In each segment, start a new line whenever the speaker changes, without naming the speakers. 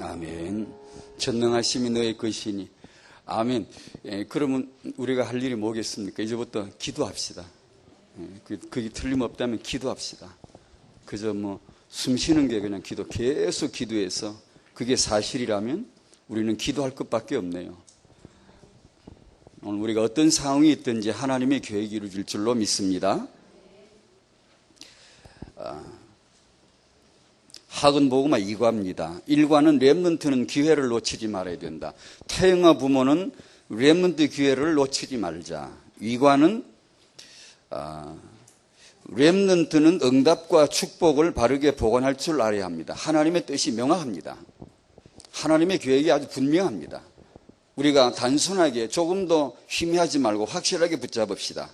아멘. 전능하심이 너의 것이니. 아멘. 그러면 우리가 할 일이 뭐겠습니까? 이제부터 기도합시다. 그게 틀림없다면 기도합시다. 그저 숨 쉬는 게 그냥 기도, 계속 기도해서 그게 사실이라면 우리는 기도할 것밖에 없네요. 오늘 우리가 어떤 상황이 있든지 하나님의 계획이 이루어질 줄로 믿습니다. 학은보고마 2과입니다. 1과는 렘넌트는 기회를 놓치지 말아야 된다. 태영아 부모는 렘넌트 기회를 놓치지 말자. 2과는 렘넌트는 응답과 축복을 바르게 보관할 줄 알아야 합니다. 하나님의 뜻이 명확합니다. 하나님의 계획이 아주 분명합니다. 우리가 단순하게 조금 더 희미하지 말고 확실하게 붙잡읍시다.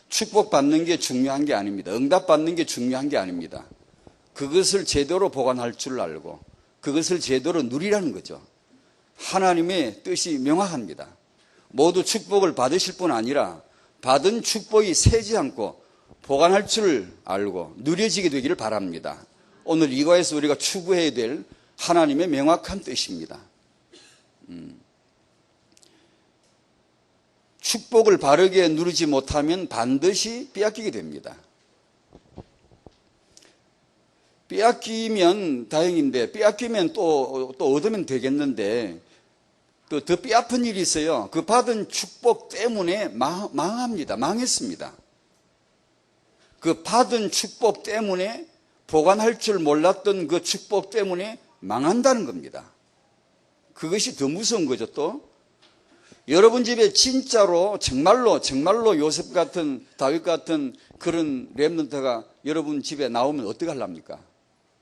축복받는 게 중요한 게 아닙니다. 응답받는 게 중요한 게 아닙니다. 그것을 제대로 보관할 줄 알고 그것을 제대로 누리라는 거죠. 하나님의 뜻이 명확합니다. 모두 축복을 받으실 뿐 아니라 받은 축복이 새지 않고 보관할 줄 알고 누려지게 되기를 바랍니다. 오늘 이과에서 우리가 추구해야 될 하나님의 명확한 뜻입니다. 축복을 바르게 누리지 못하면 반드시 빼앗기게 됩니다. 빼앗기면 다행인데 빼앗기면 또 얻으면 되겠는데 또 더 빼앗은 일이 있어요. 그 받은 축복 때문에 망합니다. 망했습니다. 그 받은 축복 때문에 보관할 줄 몰랐던 그 축복 때문에 망한다는 겁니다. 그것이 더 무서운 거죠. 또 여러분 집에 진짜로 정말로 요셉 같은 다윗 같은 그런 렘넌트가 여러분 집에 나오면 어떻게 하랍니까?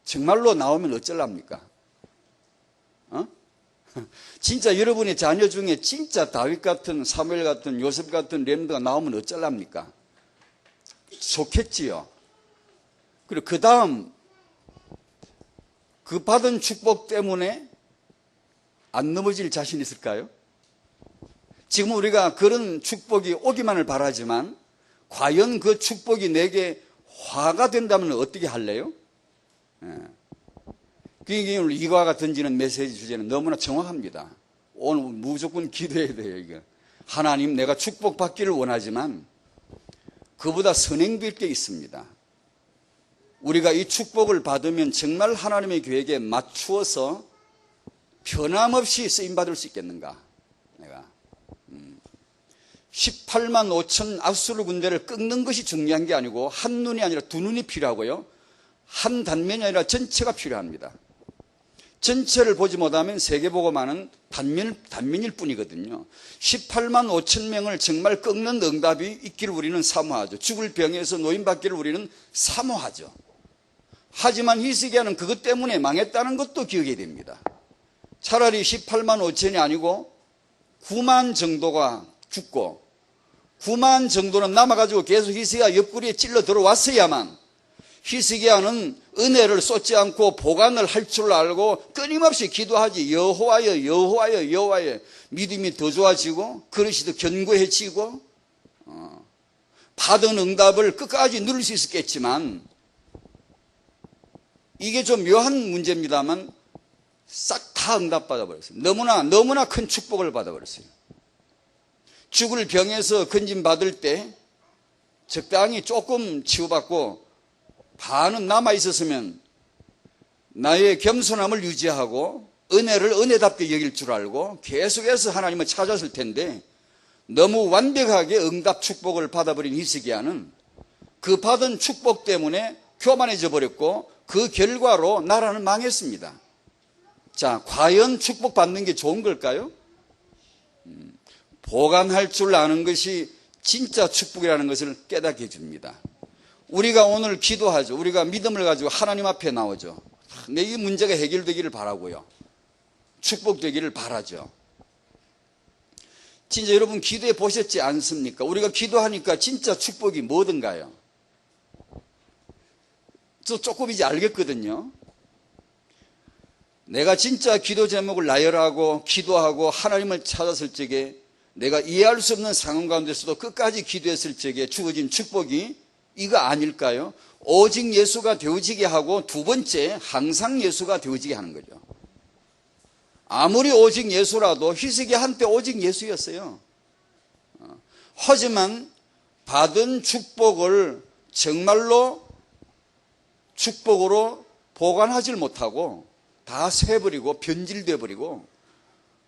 정말로 나오면 어쩌랍니까? 진짜 여러분의 자녀 중에 진짜 다윗 같은 사무엘 같은 요셉 같은 렘넌트가 나오면 어쩌랍니까? 좋겠지요. 그리고 그 다음 그 받은 축복 때문에 안 넘어질 자신 있을까요? 지금 우리가 그런 축복이 오기만을 바라지만 과연 그 축복이 화가 된다면 어떻게 할래요? 그러니까 오늘 이과가 던지는 메시지 주제는 너무나 정확합니다. 오늘 무조건 기도해야 돼요. 이거. 하나님, 내가 축복받기를 원하지만 그보다 선행될 게 있습니다. 우리가 이 축복을 받으면 정말 하나님의 계획에 맞추어서 변함없이 쓰임받을 수 있겠는가? 내가 18만 5천 아수르 군대를 꺾는 것이 중요한 게 아니고 한 눈이 아니라 두 눈이 필요하고요. 한 단면이 아니라 전체가 필요합니다. 전체를 보지 못하면 세계보고만은 단면일 뿐이거든요. 18만 5천 명을 정말 꺾는 응답이 있기를 우리는 사모하죠. 죽을 병에서 노인받기를 우리는 사모하죠. 하지만 히스기야는 그것 때문에 망했다는 것도 기억해야 됩니다. 차라리 18만 5천이 아니고 9만 정도가 죽고 9만 정도는 남아가지고 계속 히스기야 옆구리에 찔러 들어왔어야만 히스기야는 은혜를 쏟지 않고 보관을 할 줄 알고 끊임없이 기도하지. 여호와여 여호와여 여호와여. 믿음이 더 좋아지고 그릇이 더 견고해지고 받은 응답을 끝까지 누릴 수 있었겠지만 이게 좀 묘한 문제입니다만 싹 다 응답받아버렸어요. 너무나 큰 축복을 받아버렸어요. 죽을 병에서 건진받을 때 적당히 조금 치유받고 반은 남아있었으면 나의 겸손함을 유지하고 은혜를 은혜답게 여길 줄 알고 계속해서 하나님을 찾았을 텐데 너무 완벽하게 응답 축복을 받아버린 히스기야는 그 받은 축복 때문에 교만해져 버렸고 그 결과로 나라는 망했습니다. 자, 과연 축복받는 게 좋은 걸까요? 보관할 줄 아는 것이 진짜 축복이라는 것을 깨닫게 해줍니다. 우리가 오늘 기도하죠. 우리가 믿음을 가지고 하나님 앞에 나오죠. 내 이 문제가 해결되기를 바라고요. 축복되기를 바라죠. 진짜 여러분 기도해 보셨지 않습니까? 우리가 기도하니까 진짜 축복이 뭐든가요? 저 조금 이제 알겠거든요. 내가 진짜 기도 제목을 나열하고 기도하고 하나님을 찾았을 적에 내가 이해할 수 없는 상황 가운데서도 끝까지 기도했을 적에 주어진 축복이 이거 아닐까요? 오직 예수가 되어지게 하고 두 번째 항상 예수가 되어지게 하는 거죠. 아무리 오직 예수라도 희석이 한때 오직 예수였어요. 하지만 받은 축복을 정말로 축복으로 보관하지 못하고 다 새버리고 변질돼 버리고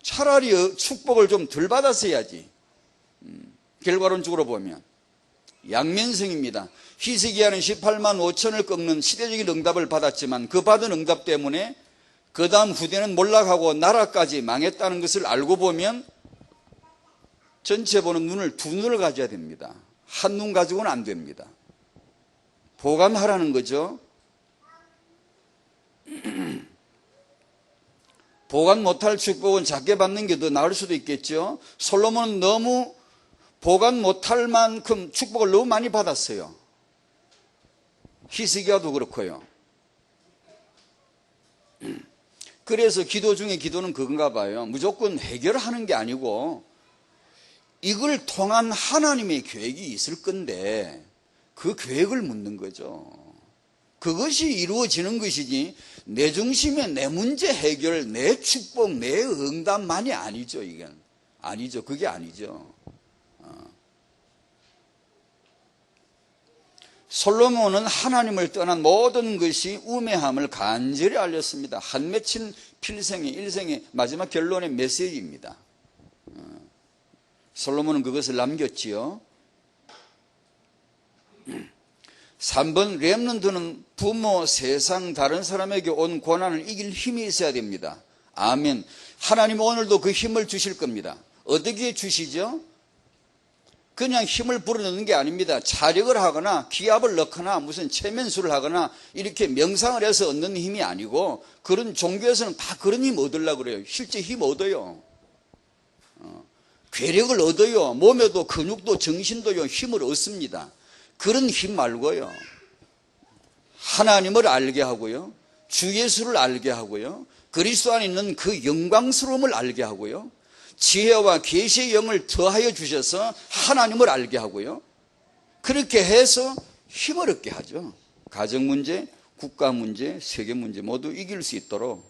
차라리 축복을 좀 덜 받았어야지. 결과론적으로 보면 양면성입니다. 희석이하는 18만 5천을 꺾는 시대적인 응답을 받았지만 그 받은 응답 때문에 그 다음 후대는 몰락하고 나라까지 망했다는 것을 알고 보면 전체 보는 눈을 두 눈을 가져야 됩니다. 한 눈 가지고는 안 됩니다. 보관하라는 거죠. 보관 못할 축복은 작게 받는 게 더 나을 수도 있겠죠. 솔로몬은 너무 보관 못할 만큼 축복을 너무 많이 받았어요. 히스기야도 그렇고요. 그래서 기도 중에 기도는 그건가 봐요. 무조건 해결하는 게 아니고 이걸 통한 하나님의 계획이 있을 건데 그 계획을 묻는 거죠. 그것이 이루어지는 것이지 내 중심에 내 문제 해결, 내 축복, 내 응답만이 아니죠. 이건 아니죠. 그게 아니죠. 솔로몬은 하나님을 떠난 모든 것이 우매함을 간절히 알렸습니다. 한 맺힌 필생의 일생의 마지막 결론의 메시지입니다. 솔로몬은 그것을 남겼지요. 3번 렘넌트는 부모, 세상, 다른 사람에게 온 고난을 이길 힘이 있어야 됩니다. 아멘. 하나님은 오늘도 그 힘을 주실 겁니다. 어떻게 주시죠? 그냥 힘을 불어넣는 게 아닙니다. 차력을 하거나 기압을 넣거나 무슨 체면수를 하거나 이렇게 명상을 해서 얻는 힘이 아니고 그런 종교에서는 다 그런 힘 얻으려고 그래요. 실제 힘 얻어요. 괴력을 얻어요. 몸에도 근육도 정신도요 힘을 얻습니다. 그런 힘 말고요. 하나님을 알게 하고요. 주 예수를 알게 하고요. 그리스도 안에 있는 그 영광스러움을 알게 하고요. 지혜와 계시의 영을 더하여 주셔서 하나님을 알게 하고요. 그렇게 해서 힘을 얻게 하죠. 가정 문제, 국가 문제, 세계 문제 모두 이길 수 있도록.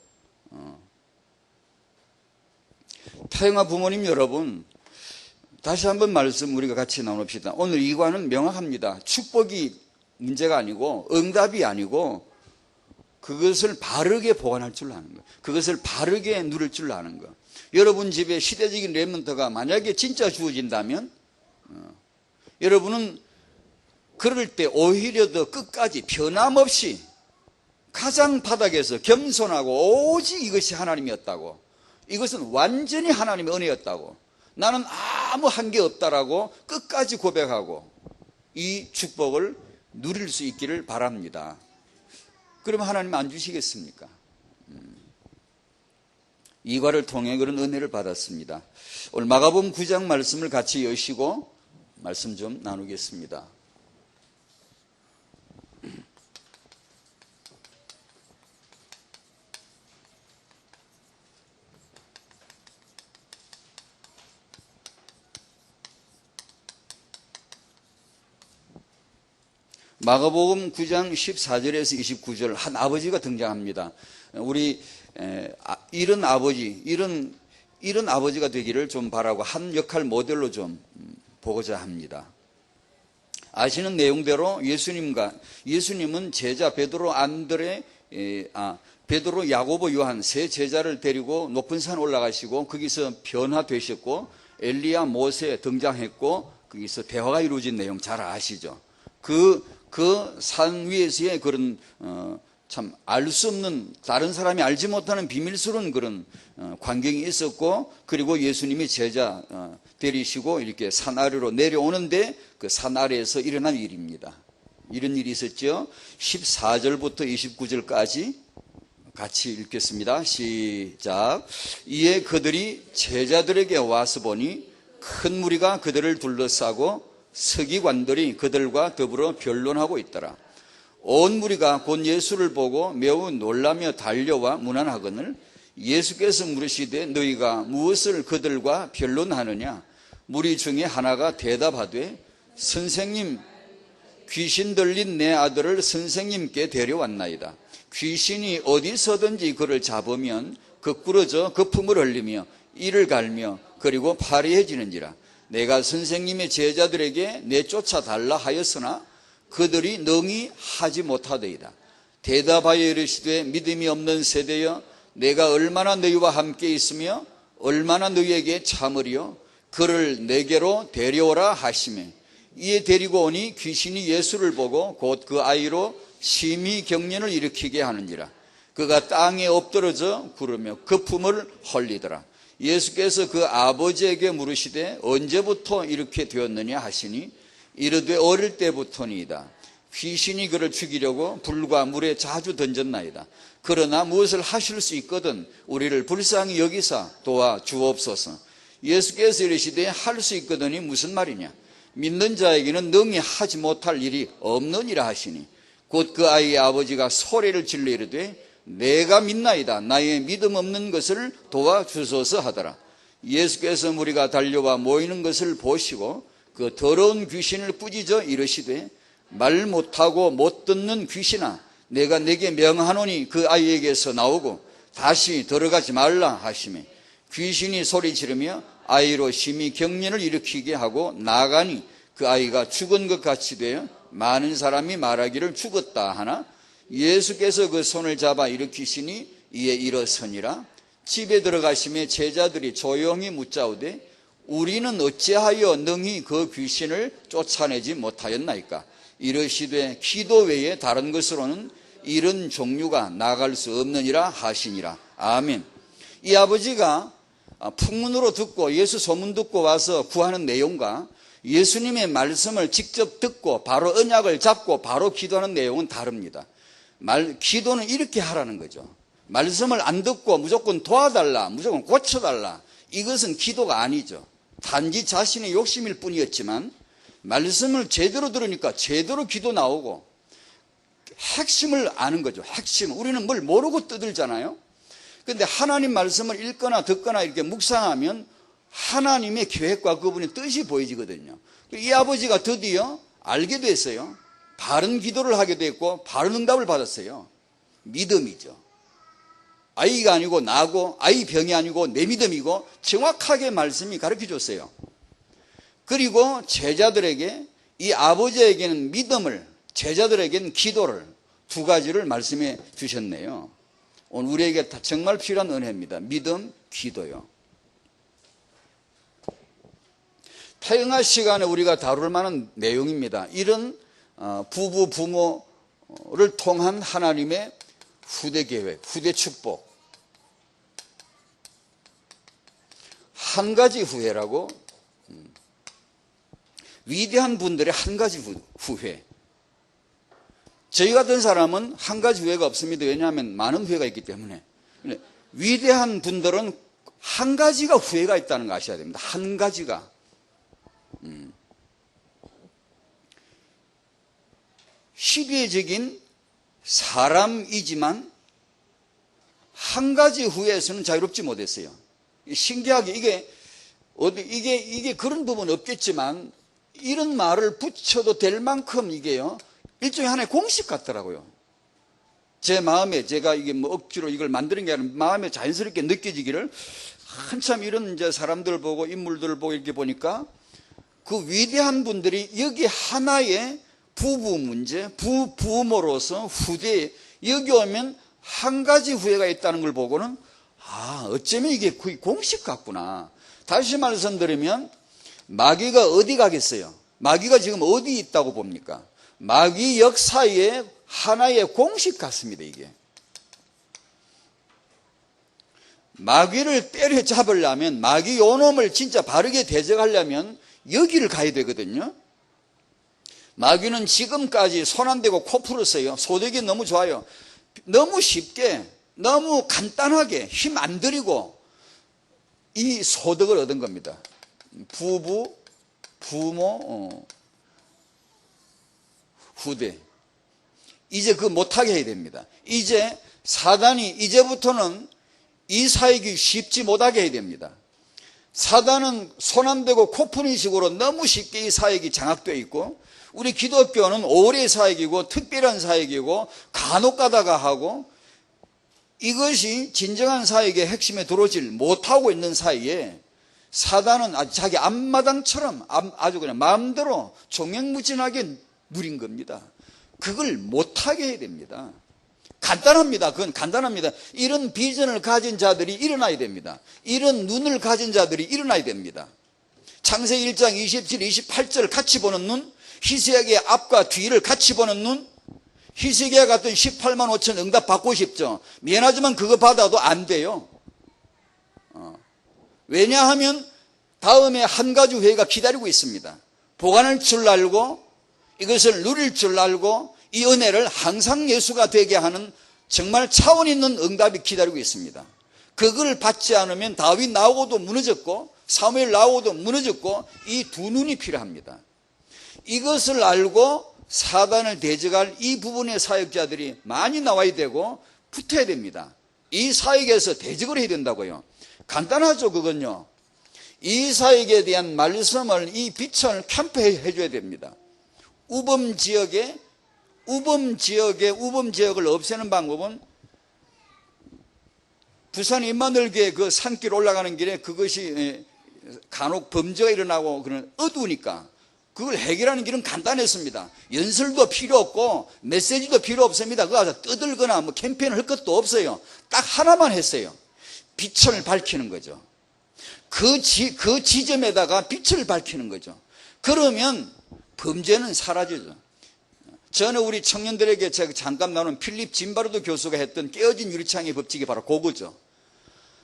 타영아 부모님 여러분, 다시 한번 말씀 우리가 같이 나눕시다. 오늘 이관은 명확합니다. 축복이 문제가 아니고 응답이 아니고 그것을 바르게 보관할 줄 아는 거, 그것을 바르게 누릴 줄 아는 거. 여러분 집에 시대적인 렘넌트가 만약에 진짜 주어진다면 여러분은 그럴 때 오히려 더 끝까지 변함없이 가장 바닥에서 겸손하고 오직 이것이 하나님이었다고, 이것은 완전히 하나님의 은혜였다고, 나는 아무 한계 없다라고 끝까지 고백하고 이 축복을 누릴 수 있기를 바랍니다. 그러면 하나님 안 주시겠습니까? 이과를 통해 그런 은혜를 받았습니다. 오늘 마가복음 9장 말씀을 같이 여시고 말씀 좀 나누겠습니다. 마가복음 9장 14절에서 29절 한 아버지가 등장합니다. 우리 이런 아버지, 이런 아버지가 되기를 좀 바라고 한 역할 모델로 좀 보고자 합니다. 아시는 내용대로 예수님은 제자 베드로, 안드레, 베드로, 야고보, 요한 세 제자를 데리고 높은 산 올라가시고 거기서 변화되셨고 엘리야, 모세 등장했고 거기서 대화가 이루어진 내용 잘 아시죠? 그 산 위에서의 그런 참 알 수 없는, 다른 사람이 알지 못하는 비밀스러운 그런 광경이 있었고, 그리고 예수님이 제자 데리시고 이렇게 산 아래로 내려오는데 그 산 아래에서 일어난 일입니다. 이런 일이 있었죠. 14절부터 29절까지 같이 읽겠습니다. 시작. 이에 그들이 제자들에게 와서 보니 큰 무리가 그들을 둘러싸고 서기관들이 그들과 더불어 변론하고 있더라. 온 무리가 곧 예수를 보고 매우 놀라며 달려와 문안하거늘 예수께서 물으시되 너희가 무엇을 그들과 변론하느냐? 무리 중에 하나가 대답하되 선생님, 귀신 들린 내 아들을 선생님께 데려왔나이다. 귀신이 어디서든지 그를 잡으면 거꾸러져 거품을 흘리며 이를 갈며 그리고 파리해지는지라. 내가 선생님의 제자들에게 내쫓아 달라 하였으나 그들이 능히 하지 못하더이다. 대답하여 이르시되 믿음이 없는 세대여, 내가 얼마나 너희와 함께 있으며 얼마나 너희에게 참으리요. 그를 내게로 데려오라 하시매, 이에 데리고 오니 귀신이 예수를 보고 곧 그 아이로 심히 경련을 일으키게 하는지라. 그가 땅에 엎드러져 구르며 거품을 흘리더라. 예수께서 그 아버지에게 물으시되 언제부터 이렇게 되었느냐 하시니 이르되 어릴 때부터니이다. 귀신이 그를 죽이려고 불과 물에 자주 던졌나이다. 그러나 무엇을 하실 수 있거든 우리를 불쌍히 여기사 도와 주옵소서. 예수께서 이르시되 할 수 있거든이 무슨 말이냐. 믿는 자에게는 능히 하지 못할 일이 없느니라 하시니 곧 그 아이의 아버지가 소리를 질러 이르되 내가 믿나이다. 나의 믿음 없는 것을 도와주소서 하더라. 예수께서 무리가 달려와 모이는 것을 보시고 그 더러운 귀신을 꾸짖어 이르시되 말 못하고 못 듣는 귀신아, 내가 내게 명하노니 그 아이에게서 나오고 다시 들어가지 말라 하시매, 귀신이 소리 지르며 아이로 심히 경련을 일으키게 하고 나가니 그 아이가 죽은 것 같이 되어 많은 사람이 말하기를 죽었다 하나 예수께서 그 손을 잡아 일으키시니 이에 일어서니라. 집에 들어가시매 제자들이 조용히 묻자오되 우리는 어찌하여 능히 그 귀신을 쫓아내지 못하였나이까. 이르시되 기도 외에 다른 것으로는 이런 종류가 나갈 수 없느니라 하시니라. 아멘. 이 아버지가 풍문으로 듣고 예수 소문 듣고 와서 구하는 내용과 예수님의 말씀을 직접 듣고 바로 언약을 잡고 바로 기도하는 내용은 다릅니다. 기도는 이렇게 하라는 거죠. 말씀을 안 듣고 무조건 도와달라, 무조건 고쳐달라, 이것은 기도가 아니죠. 단지 자신의 욕심일 뿐이었지만 말씀을 제대로 들으니까 제대로 기도 나오고 핵심을 아는 거죠. 핵심. 우리는 뭘 모르고 떠들잖아요. 그런데 하나님 말씀을 읽거나 듣거나 이렇게 묵상하면 하나님의 계획과 그분의 뜻이 보여지거든요. 이 아버지가 드디어 알게 됐어요. 바른 기도를 하게 됐고 바른 응답을 받았어요. 믿음이죠. 아이가 아니고 나고 아이 병이 아니고 내 믿음이고 정확하게 말씀이 가르쳐 줬어요. 그리고 제자들에게, 이 아버지에게는 믿음을, 제자들에게는 기도를, 두 가지를 말씀해 주셨네요. 오늘 우리에게 정말 필요한 은혜입니다. 믿음, 기도요. 태영아 시간에 우리가 다룰 만한 내용입니다. 이런 부부, 부모를 통한 하나님의 후대 계획, 후대 축복. 한 가지 후회라고, 위대한 분들의 한 가지 후회. 저희 같은 사람은 한 가지 후회가 없습니다. 왜냐하면 많은 후회가 있기 때문에. 위대한 분들은 한 가지가 후회가 있다는 거 아셔야 됩니다. 한 가지가. 시대적인 사람이지만 한 가지 후회에서는 자유롭지 못했어요. 신기하게 이게 그런 부분은 없겠지만 이런 말을 붙여도 될 만큼 이게요, 일종의 하나의 공식 같더라고요. 제 마음에, 제가 이게 뭐 억지로 이걸 만드는 게 아니라 마음에 자연스럽게 느껴지기를, 한참 이런 이제 사람들 보고 인물들을 보고 이렇게 보니까 그 위대한 분들이 여기 하나의 부부 문제, 부모로서 후대에 여기 오면 한 가지 후회가 있다는 걸 보고는 어쩌면 이게 거의 공식 같구나. 다시 말씀드리면 마귀가 어디 가겠어요? 마귀가 지금 어디 있다고 봅니까? 마귀 역사의 하나의 공식 같습니다. 이게 마귀를 때려잡으려면, 마귀 요놈을 진짜 바르게 대적하려면 여기를 가야 되거든요. 마귀는 지금까지 손 안 대고 코 풀었어요. 소득이 너무 좋아요. 너무 쉽게, 너무 간단하게 힘 안 들이고 이 소득을 얻은 겁니다. 부부, 부모, 후대. 이제 그거 못하게 해야 됩니다. 이제 사단이 이제부터는 이 사역이 쉽지 못하게 해야 됩니다. 사단은 손 안 대고 코 푸는 식으로 너무 쉽게 이 사역이 장악되어 있고, 우리 기독교는 오래 사역이고 특별한 사역이고 간혹 가다가 하고 이것이 진정한 사역의 핵심에 들어오질 못하고 있는 사이에 사단은 아주 자기 앞마당처럼 아주 그냥 마음대로 종횡무진하게 누린 겁니다. 그걸 못하게 해야 됩니다. 간단합니다. 그건 간단합니다. 이런 비전을 가진 자들이 일어나야 됩니다. 이런 눈을 가진 자들이 일어나야 됩니다. 창세기 1장 27, 28절 같이 보는 눈, 히스기야의 앞과 뒤를 같이 보는 눈, 히스기야 같은 18만 5천 응답 받고 싶죠. 미안하지만 그거 받아도 안 돼요. 왜냐하면 다음에 한 가지 회의가 기다리고 있습니다. 보관할 줄 알고 이것을 누릴 줄 알고 이 은혜를 항상 예수가 되게 하는 정말 차원 있는 응답이 기다리고 있습니다. 그걸 받지 않으면 다윗 나오고도 무너졌고 사무엘 나오고도 무너졌고 이 두 눈이 필요합니다. 이것을 알고 사단을 대적할 이 부분의 사역자들이 많이 나와야 되고 붙어야 됩니다. 이 사역에서 대적을 해야 된다고요. 간단하죠. 그건요. 이 사역에 대한 말씀을 이 빛을 캠프해 줘야 됩니다. 우범 지역을 없애는 방법은 부산 임마늘교회 그 산길 올라가는 길에 그것이 간혹 범죄가 일어나고 그런 어두우니까 그걸 해결하는 길은 간단했습니다. 연설도 필요 없고 메시지도 필요 없습니다. 그거 가서 떠들거나 뭐 캠페인을 할 것도 없어요. 딱 하나만 했어요. 빛을 밝히는 거죠. 그 지점에다가 빛을 밝히는 거죠. 그러면 범죄는 사라지죠. 저는 우리 청년들에게 제가 잠깐 나눈 필립 짐바르도 교수가 했던 깨어진 유리창의 법칙이 바로 그거죠.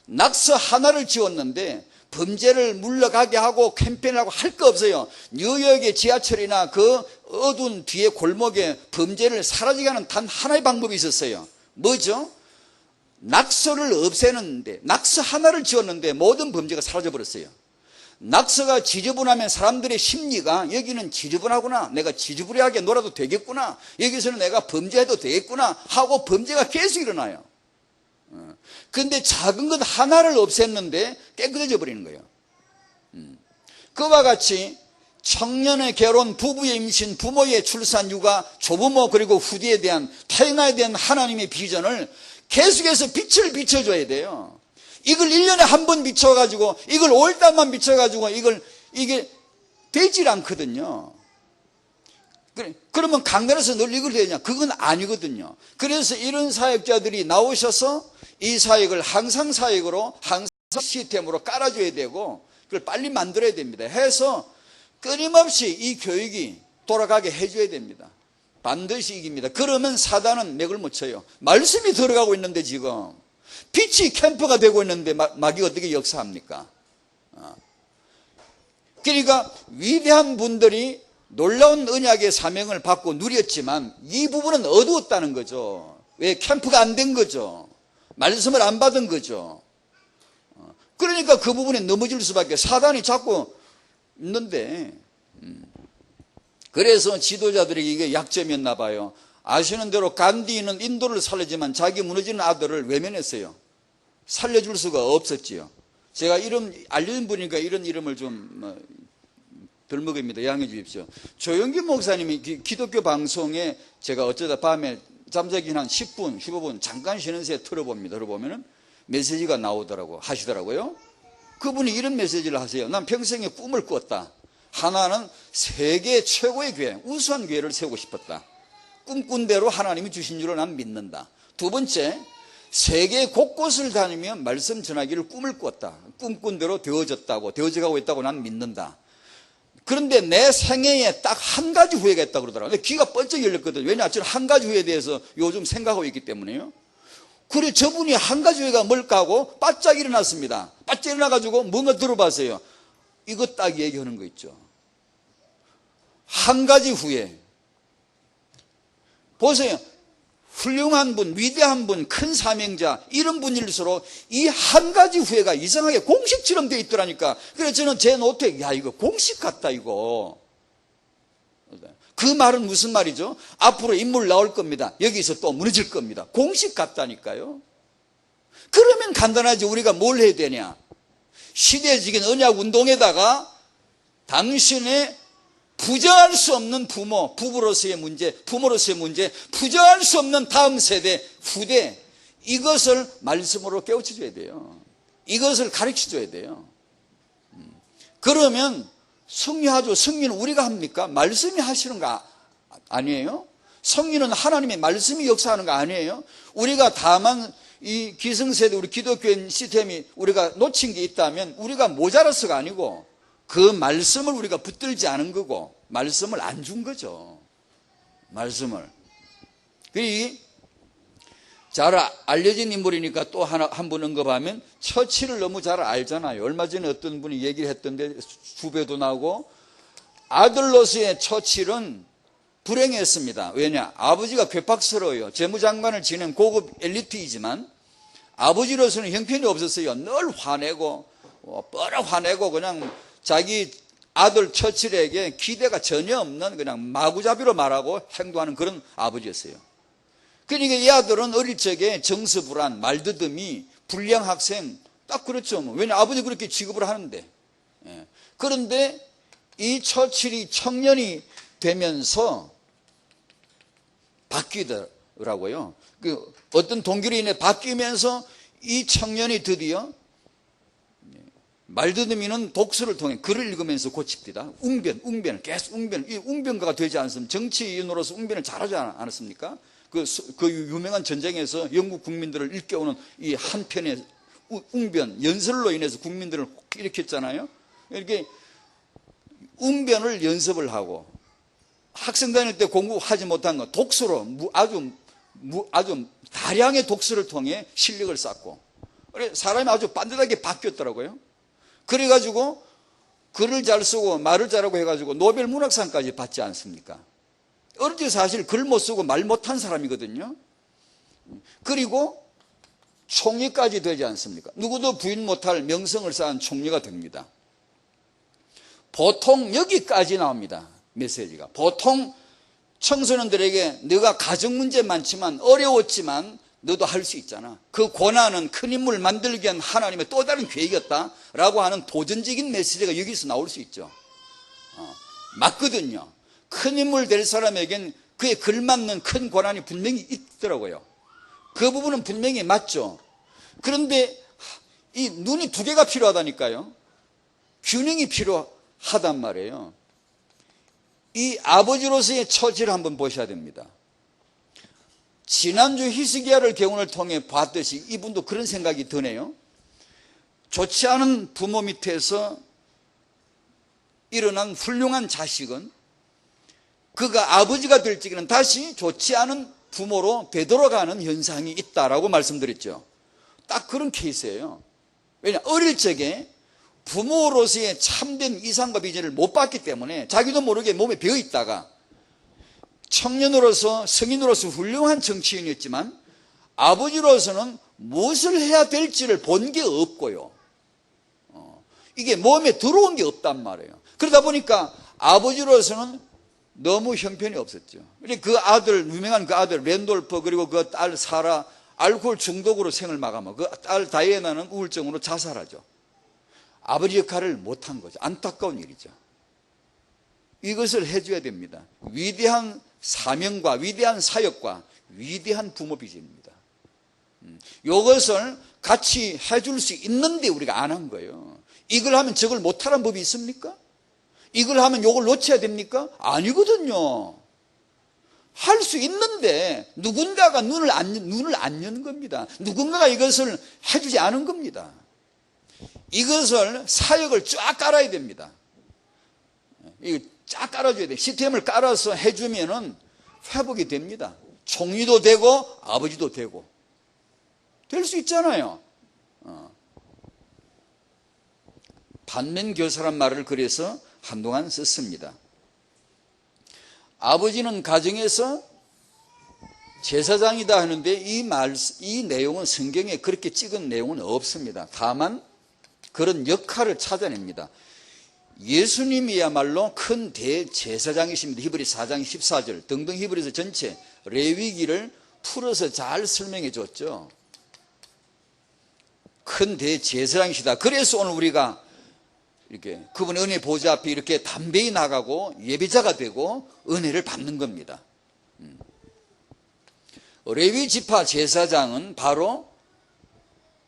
낙서 하나를 지웠는데 범죄를 물러가게 하고 캠페인을 하고 할 거 없어요. 뉴욕의 지하철이나 그 어두운 뒤에 골목에 범죄를 사라지게 하는 단 하나의 방법이 있었어요. 뭐죠? 낙서를 없애는데, 낙서 하나를 지웠는데 모든 범죄가 사라져버렸어요. 낙서가 지저분하면 사람들의 심리가 여기는 지저분하구나, 내가 지저분하게 놀아도 되겠구나, 여기서는 내가 범죄해도 되겠구나 하고 범죄가 계속 일어나요. 그런데 작은 것 하나를 없앴는데 깨끗해져 버리는 거예요. 그와 같이 청년의 결혼, 부부의 임신, 부모의 출산, 육아, 조부모 그리고 후대에 대한 태어나에 대한 하나님의 비전을 계속해서 빛을 비춰줘야 돼요. 이걸 1년에 한 번 비춰가지고 이걸 5일달만 비춰가지고 이게 되질 않거든요. 그러면 강단에서 늘 이걸 되냐? 그건 아니거든요. 그래서 이런 사역자들이 나오셔서 이 사역을 항상 사역으로 항상 시스템으로 깔아줘야 되고 그걸 빨리 만들어야 됩니다. 해서 끊임없이 이 교육이 돌아가게 해줘야 됩니다. 반드시 이깁니다. 그러면 사단은 맥을 못 쳐요. 말씀이 들어가고 있는데 지금 빛이 캠프가 되고 있는데 마귀가 어떻게 역사합니까? 그러니까 위대한 분들이 놀라운 언약의 사명을 받고 누렸지만 이 부분은 어두웠다는 거죠. 왜? 캠프가 안 된 거죠. 말씀을 안 받은 거죠. 그러니까 그 부분에 넘어질 수밖에, 사단이 자꾸 있는데, 그래서 지도자들에게 이게 약점이었나 봐요. 아시는 대로 간디는 인도를 살리지만 자기 무너지는 아들을 외면했어요. 살려줄 수가 없었지요. 제가 이름 알려진 분이니까 이런 이름을 좀 덜 먹입니다. 양해해 주십시오. 조영기 목사님이 기독교 방송에 제가 어쩌다 밤에 잠자기 한 10분, 15분 잠깐 쉬는 새에 틀어봅니다. 들어보면은 메시지가 나오더라고, 하시더라고요. 그분이 이런 메시지를 하세요. 난 평생에 꿈을 꿨다. 하나는 세계 최고의 교회, 우수한 교회를 세우고 싶었다. 꿈꾼 대로 하나님이 주신 줄로 난 믿는다. 두 번째, 세계 곳곳을 다니며 말씀 전하기를 꿈을 꿨다. 꿈꾼 대로 되어져가고 있다고 난 믿는다. 그런데 내 생애에 딱 한 가지 후회가 있다고 그러더라고요. 귀가 번쩍 열렸거든요. 왜냐, 저는 한 가지 후회에 대해서 요즘 생각하고 있기 때문에요. 그래, 저분이 한 가지 후회가 뭘까 하고 바짝 일어났습니다. 바짝 일어나가지고 뭔가 들어봤어요. 이거 딱 얘기하는 거 있죠. 한 가지 후회. 보세요. 훌륭한 분, 위대한 분, 큰 사명자, 이런 분일수록 이 한 가지 후회가 이상하게 공식처럼 되어 있더라니까. 그래서 저는 제 노트에, 야, 이거 공식 같다, 이거. 그 말은 무슨 말이죠? 앞으로 인물 나올 겁니다. 여기서 또 무너질 겁니다. 공식 같다니까요. 그러면 간단하지. 우리가 뭘 해야 되냐? 시대적인 언약 운동에다가 당신의 부정할 수 없는 부모, 부부로서의 문제, 부모로서의 문제, 부정할 수 없는 다음 세대, 후대, 이것을 말씀으로 깨우쳐줘야 돼요. 이것을 가르쳐줘야 돼요. 그러면 승리하죠. 승리는 우리가 합니까? 말씀이 하시는 거 아니에요? 승리는 하나님의 말씀이 역사하는 거 아니에요? 우리가 다만 이 기성세대 우리 기독교인 시스템이 우리가 놓친 게 있다면 우리가 모자라서가 아니고 그 말씀을 우리가 붙들지 않은 거고 말씀을 안 준 거죠. 말씀을. 잘 알려진 인물이니까 또 한 분 언급하면 처치를 너무 잘 알잖아요. 얼마 전에 어떤 분이 얘기를 했던데 후배도 나오고 아들로서의 처칠은 불행했습니다. 왜냐? 아버지가 괴팍스러워요. 재무장관을 지낸 고급 엘리트이지만 아버지로서는 형편이 없었어요. 늘 화내고 뻘어 화내고 그냥 자기 아들 처칠에게 기대가 전혀 없는 그냥 마구잡이로 말하고 행동하는 그런 아버지였어요. 그러니까 이 아들은 어릴 적에 정서불안, 말더듬이, 불량 학생 딱 그렇죠. 왜냐? 아버지 그렇게 취급을 하는데. 그런데 이 처칠이 청년이 되면서 바뀌더라고요. 어떤 동기로 인해 바뀌면서 이 청년이 드디어 말더듬이는 독서를 통해 글을 읽으면서 고칩니다. 웅변, 계속 이 웅변가가 되지 않습니까? 정치인으로서 웅변을 잘하지 않았습니까? 그 유명한 전쟁에서 영국 국민들을 일깨우는 이 한 편의 웅변, 연설로 인해서 국민들을 일으켰잖아요. 이렇게 웅변을 연습을 하고 학생 다닐 때 공부하지 못한 거 독서로 아주 다량의 독서를 통해 실력을 쌓고 사람이 아주 반듯하게 바뀌었더라고요. 그래가지고 글을 잘 쓰고 말을 잘하고 해가지고 노벨 문학상까지 받지 않습니까? 어릴 때 사실 글 못 쓰고 말 못한 사람이거든요. 그리고 총리까지 되지 않습니까? 누구도 부인 못할 명성을 쌓은 총리가 됩니다. 보통 여기까지 나옵니다. 메시지가. 보통 청소년들에게 너가 가정 문제 많지만 어려웠지만 너도 할 수 있잖아. 그 고난은 큰 인물 만들기 위한 하나님의 또 다른 계획이었다라고 하는 도전적인 메시지가 여기서 나올 수 있죠. 맞거든요. 큰 인물 될 사람에겐 그에 걸맞는 큰 고난이 분명히 있더라고요. 그 부분은 분명히 맞죠. 그런데 이 눈이 두 개가 필요하다니까요. 균형이 필요하단 말이에요. 이 아버지로서의 처지를 한번 보셔야 됩니다. 지난주 히스기야를 경운을 통해 봤듯이 이분도 그런 생각이 드네요. 좋지 않은 부모 밑에서 일어난 훌륭한 자식은 그가 아버지가 될 적에는 다시 좋지 않은 부모로 되돌아가는 현상이 있다라고 말씀드렸죠. 딱 그런 케이스예요. 왜냐? 어릴 적에 부모로서의 참된 이상과 비전을 못 봤기 때문에 자기도 모르게 몸에 배어 있다가 청년으로서 성인으로서 훌륭한 정치인이었지만 아버지로서는 무엇을 해야 될지를 본 게 없고요. 이게 몸에 들어온 게 없단 말이에요. 그러다 보니까 아버지로서는 너무 형편이 없었죠. 그 아들, 유명한 그 아들 랜돌프 그리고 그 딸 사라 알코올 중독으로 생을 마감하고 그 딸 다이애나는 우울증으로 자살하죠. 아버지 역할을 못한 거죠. 안타까운 일이죠. 이것을 해줘야 됩니다. 위대한 사명과 위대한 사역과 위대한 부모 비전입니다. 이것을 같이 해줄 수 있는데 우리가 안 한 거예요. 이걸 하면 저걸 못하라는 법이 있습니까? 이걸 하면 이걸 놓쳐야 됩니까? 아니거든요. 할 수 있는데 누군가가 눈을 안 여는 겁니다. 누군가가 이것을 해주지 않은 겁니다. 이것을 사역을 쫙 깔아야 됩니다. 이거 쫙 깔아줘야 돼요. 시스템을 깔아서 해주면은 회복이 됩니다. 총리도 되고 아버지도 되고 될 수 있잖아요. 반면교사란 말을 그래서 한동안 썼습니다. 아버지는 가정에서 제사장이다 하는데 이 내용은 성경에 그렇게 찍은 내용은 없습니다. 다만 그런 역할을 찾아냅니다. 예수님이야말로 큰 대제사장이십니다. 히브리 4장 14절 등등 히브리서 전체 레위기를 풀어서 잘 설명해 줬죠. 큰 대제사장이시다. 그래서 오늘 우리가 이렇게 그분의 은혜 보좌 앞에 이렇게 담대히 나가고 예배자가 되고 은혜를 받는 겁니다. 레위 지파 제사장은 바로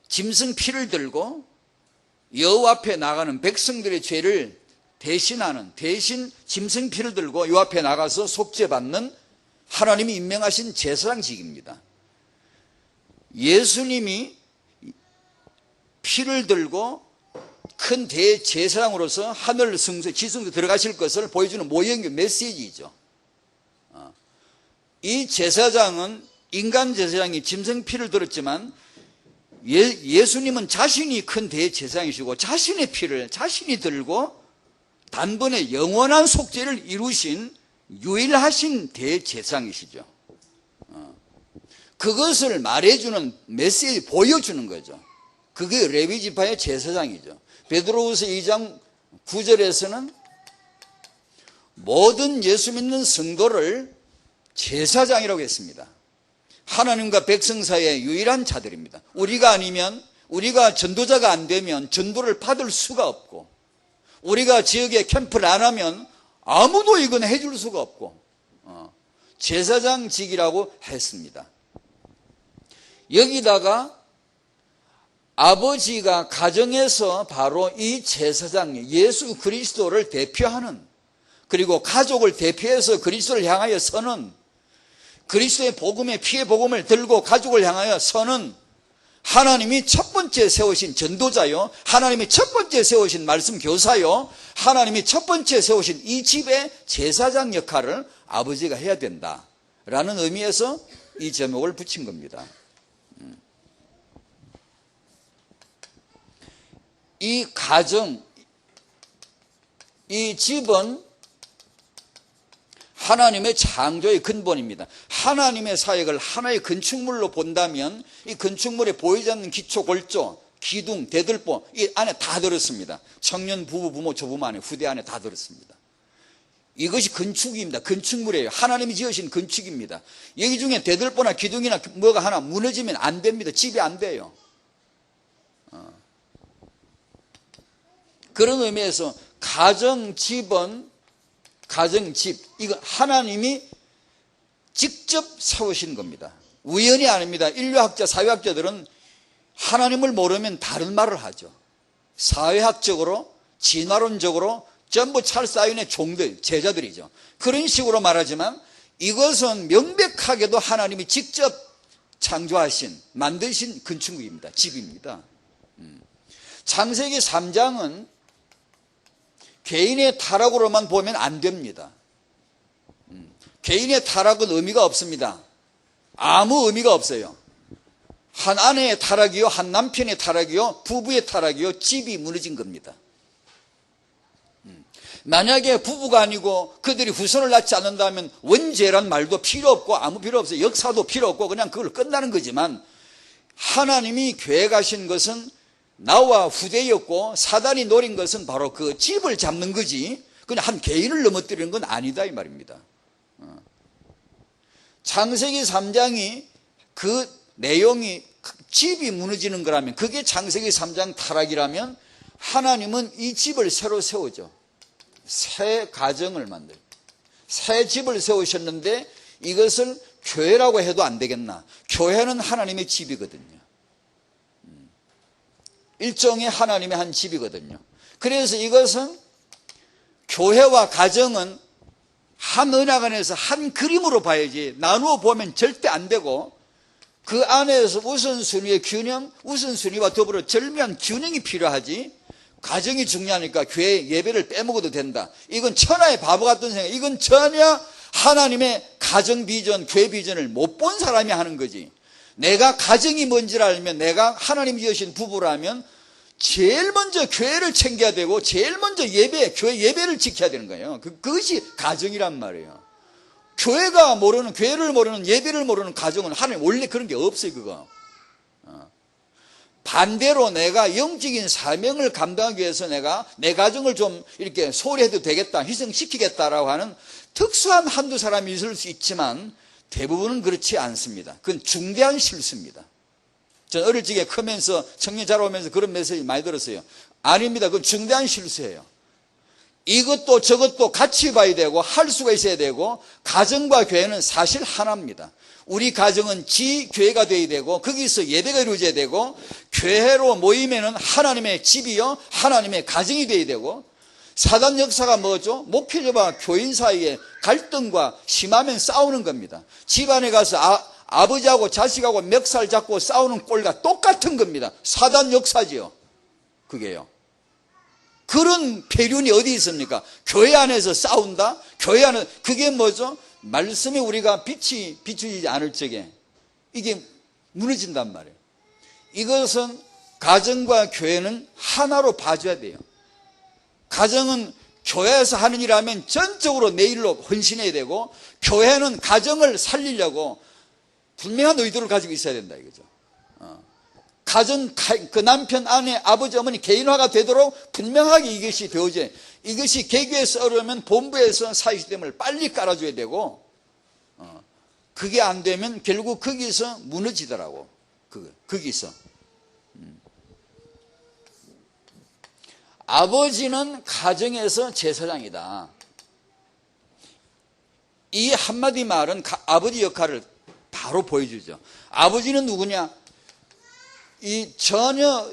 짐승 피를 들고 여호와 앞에 나가는 백성들의 죄를 대신 짐승 피를 들고 여호와 앞에 나가서 속죄받는 하나님이 임명하신 제사장직입니다. 예수님이 피를 들고 큰 대제사장으로서 하늘 성소, 지성소 들어가실 것을 보여주는 모형의 메시지이죠. 이 제사장은 인간 제사장이 짐승 피를 들었지만 예수님은 자신이 큰 대제사장이시고 자신의 피를 자신이 들고 단번에 영원한 속죄를 이루신 유일하신 대제사장이시죠. 그것을 말해주는 메시지, 보여주는 거죠. 그게 레위 지파의 제사장이죠. 베드로후서 2장 9절에서는 모든 예수 믿는 성도를 제사장이라고 했습니다. 하나님과 백성 사이의 유일한 자들입니다. 우리가 아니면, 우리가 전도자가 안 되면 전도를 받을 수가 없고, 우리가 지역에 캠프를 안 하면 아무도 이건 해줄 수가 없고, 제사장직이라고 했습니다. 여기다가 아버지가 가정에서 바로 이 제사장 예수 그리스도를 대표하는, 그리고 가족을 대표해서 그리스도를 향하여 서는, 그리스도의 복음의 피의 복음을 들고 가족을 향하여 서는 하나님이 첫 번째 세우신 전도자요, 하나님이 첫 번째 세우신 말씀 교사요, 하나님이 첫 번째 세우신 이 집의 제사장 역할을 아버지가 해야 된다라는 의미에서 이 제목을 붙인 겁니다. 이 가정, 이 집은 하나님의 창조의 근본입니다. 하나님의 사역을 하나의 건축물로 본다면 이 건축물에 보이지 않는 기초, 골조, 기둥, 대들보 이 안에 다 들었습니다. 청년, 부부, 부모, 조부모 안에, 후대 안에 다 들었습니다. 이것이 건축입니다. 건축물이에요. 하나님이 지으신 건축입니다. 여기 중에 대들보나 기둥이나 뭐가 하나 무너지면 안 됩니다. 집이 안 돼요. 그런 의미에서 가정집은, 가정집, 이거 하나님이 직접 세우신 겁니다. 우연이 아닙니다. 인류학자, 사회학자들은 하나님을 모르면 다른 말을 하죠. 사회학적으로, 진화론적으로 전부 찰사인의 종들, 제자들이죠. 그런 식으로 말하지만 이것은 명백하게도 하나님이 직접 창조하신, 만드신 건축물입니다. 집입니다. 창세기 3장은 개인의 타락으로만 보면 안 됩니다. 개인의 타락은 의미가 없습니다. 아무 의미가 없어요. 한 아내의 타락이요, 한 남편의 타락이요, 부부의 타락이요, 집이 무너진 겁니다. 만약에 부부가 아니고 그들이 후손을 낳지 않는다면 원죄란 말도 필요 없고 아무 필요 없어요. 역사도 필요 없고 그냥 그걸 끝나는 거지만, 하나님이 계획하신 것은 나와 후대였고 사단이 노린 것은 바로 그 집을 잡는 거지 그냥 한 개인을 넘어뜨리는 건 아니다 이 말입니다. 창세기 3장이 그 내용이 집이 무너지는 거라면, 그게 창세기 3장 타락이라면 하나님은 이 집을 새로 세우죠. 새 가정을 만들고 새 집을 세우셨는데 이것을 교회라고 해도 안 되겠나? 교회는 하나님의 집이거든요. 일종의 하나님의 한 집이거든요. 그래서 이것은 교회와 가정은 한 언약 안에서 한 그림으로 봐야지 나누어 보면 절대 안 되고, 그 안에서 우선순위의 균형, 우선순위와 더불어 절묘한 균형이 필요하지, 가정이 중요하니까 교회 예배를 빼먹어도 된다, 이건 천하의 바보 같은 생각, 이건 전혀 하나님의 가정 비전, 교회 비전을 못 본 사람이 하는 거지. 내가 가정이 뭔지를 알면, 내가 하나님이 지으신 부부라면 제일 먼저 교회를 챙겨야 되고 제일 먼저 예배, 교회 예배를 지켜야 되는 거예요. 그것이 가정이란 말이에요. 교회가 모르는, 교회를 모르는, 예배를 모르는 가정은 하나님 원래 그런 게 없어요. 그거. 반대로 내가 영적인 사명을 감당하기 위해서 내가 내 가정을 좀 이렇게 소홀히 해도 되겠다, 희생시키겠다라고 하는 특수한 한두 사람이 있을 수 있지만 대부분은 그렇지 않습니다. 그건 중대한 실수입니다. 전 어릴 적에 크면서 청년 자라오면서 그런 메시지 많이 들었어요. 아닙니다. 그건 중대한 실수예요. 이것도 저것도 같이 봐야 되고 할 수가 있어야 되고, 가정과 교회는 사실 하나입니다. 우리 가정은 지교회가 되어야 되고, 거기서 예배가 이루어져야 되고, 교회로 모이면은 하나님의 집이요 하나님의 가정이 되어야 되고, 사단 역사가 뭐죠? 목회자와 교인 사이에 갈등과 심하면 싸우는 겁니다. 집안에 가서 아버지하고 자식하고 멱살 잡고 싸우는 꼴과 똑같은 겁니다. 사단 역사지요, 그게요. 그런 폐륜이 어디 있습니까? 교회 안에서 싸운다? 교회 안에, 그게 뭐죠? 말씀이 우리가 빛이 비추지 않을 적에 이게 무너진단 말이에요. 이것은 가정과 교회는 하나로 봐줘야 돼요. 가정은 교회에서 하는 일하면 전적으로 내 일로 헌신해야 되고, 교회는 가정을 살리려고 분명한 의도를 가지고 있어야 된다 이거죠. 가정, 그 남편, 아내, 아버지, 어머니 개인화가 되도록 분명하게 이것이 되어져야, 이것이 개교에서 어려우면 본부에서 사회시스템을 빨리 깔아줘야 되고, 그게 안 되면 결국 거기서 무너지더라고. 거기서. 아버지는 가정에서 제사장이다. 이 한마디 말은 아버지 역할을 바로 보여주죠. 아버지는 누구냐? 전혀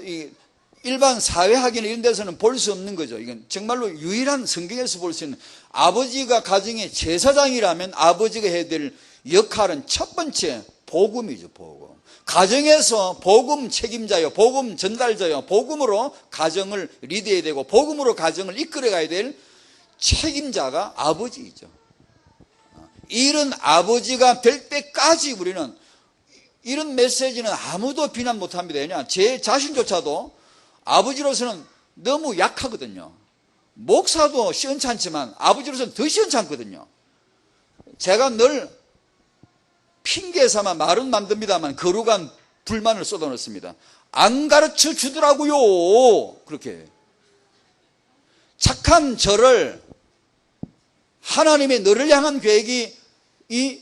일반 사회학이나 이런 데서는 볼 수 없는 거죠. 이건 정말로 유일한 성경에서 볼 수 있는, 아버지가 가정의 제사장이라면 아버지가 해야 될 역할은 첫 번째 복음이죠. 복음. 가정에서 복음 책임자요, 복음 전달자요, 복음으로 가정을 리드해야 되고, 복음으로 가정을 이끌어가야 될 책임자가 아버지이죠. 이런 아버지가 될 때까지 우리는 이런 메시지는 아무도 비난 못합니다. 왜냐? 제 자신조차도 아버지로서는 너무 약하거든요. 목사도 시원찮지만 아버지로서는 더 시원찮거든요. 제가 늘 핑계 삼아 말은 만듭니다만 거룩한 불만을 쏟아놓습니다. 안 가르쳐 주더라고요. 그렇게 착한 저를, 하나님의 너를 향한 계획이 이